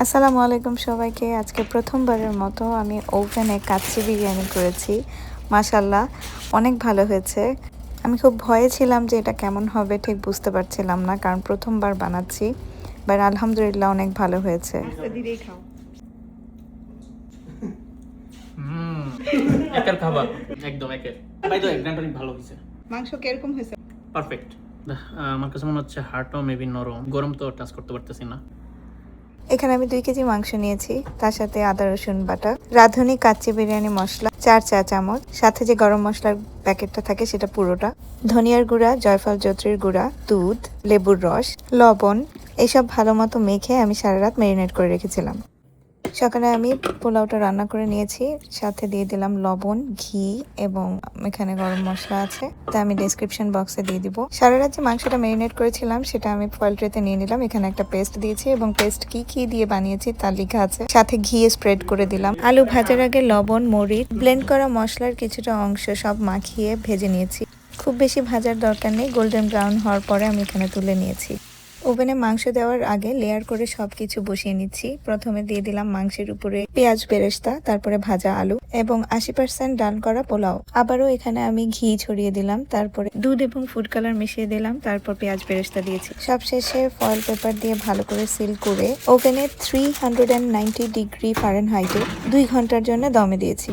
আসসালামু আলাইকুম সবাইকে। আজকে প্রথমবারের মতো আমি ওভেনে কাচ্চি বিরিয়ানি করেছি। মাশাআল্লাহ অনেক ভালো হয়েছে। আমি খুব ভয়ে ছিলাম যে এটা কেমন হবে ঠিক বুঝতে পারছিলাম না, কারণ প্রথমবার বানাচ্ছি। বাট আলহামদুলিল্লাহ অনেক ভালো হয়েছে। দিদিই খাও। একের খাবার একদম একের। বাই দ্য ওয়ে গ্রান্ড অনেক ভালো হয়েছে। মাংস কিরকম হয়েছে? পারফেক্ট। আমার কাছে মনে হচ্ছে হাড়টাও মেবি নরম, গরম তো টাচ করতে পারতেছি না। এখানে আমি 2 কেজি মাংস নিয়েছি, তার সাথে আদা রসুন বাটা, রাঁধুনি কাচ্চি বিরিয়ানি মশলা 4 চা চামচ, সাথে যে গরম মশলার প্যাকেটটা থাকে সেটা পুরোটা, ধনিয়ার গুঁড়া, জয়ফল জত্রির গুঁড়া, দুধ, লেবুর রস, লবণ, এসব ভালো মতো মেখে আমি সারা রাত ম্যারিনেট করে রেখেছিলাম। সকালে আমি পোলাওটা রান্না করে নিয়েছি, সাথে দিয়ে দিলাম লবণ, ঘি এবং এখানে গরম মশলা আছে, তা আমি ডেসক্রিপশন বক্সে দিয়ে দিব। সারা রাত যে মাংসটা ম্যারিনেট করেছিলাম সেটা আমি ফয়েল ট্রেতে নিয়ে নিলাম। এখানে একটা পেস্ট দিয়েছি এবং পেস্ট কি দিয়ে বানিয়েছি তা লেখা আছে, সাথে ঘি স্প্রেড করে দিলাম। আলু ভাজার আগে লবণ, মরিচ, ব্লেন্ড করা মশলার কিছুটা অংশ সব মাখিয়ে ভেজে নিয়েছি। খুব বেশি ভাজার দরকার নেই, গোল্ডেন ব্রাউন হওয়ার পরে আমি এখানে তুলে নিয়েছি। ওভেনে মাংস দেওয়ার আগে লেয়ার করে সবকিছু বসিয়ে নিচ্ছি। প্রথমে দিয়ে দিলাম মাংসের উপরে পেঁয়াজ বেরেস্তা, তারপরে ভাজা আলু এবং 80% ডাল করা পোলাও। আবারও এখানে আমি ঘি ছড়িয়ে দিলাম, তারপরে দুধ এবং ফুড কালার মিশিয়ে দিলাম, তারপর পেঁয়াজ বেরেস্তা দিয়েছি। সবশেষে ফয়েল পেপার দিয়ে ভালো করে সিল করে ওভেনে 390 ডিগ্রি ফারেনহাইটে 2 ঘন্টার জন্য দমে দিয়েছি।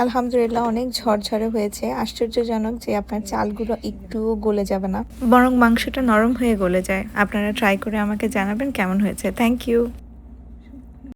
আলহামদুলিল্লাহ অনেক ঝরঝরে হয়েছে। আশ্চর্যজনক যে আপনার চালগুলো একটুও গলে যাবে না, বরং মাংসটা নরম হয়ে গলে যায়। আপনারা ট্রাই করে আমাকে জানাবেন কেমন হয়েছে। Thank you.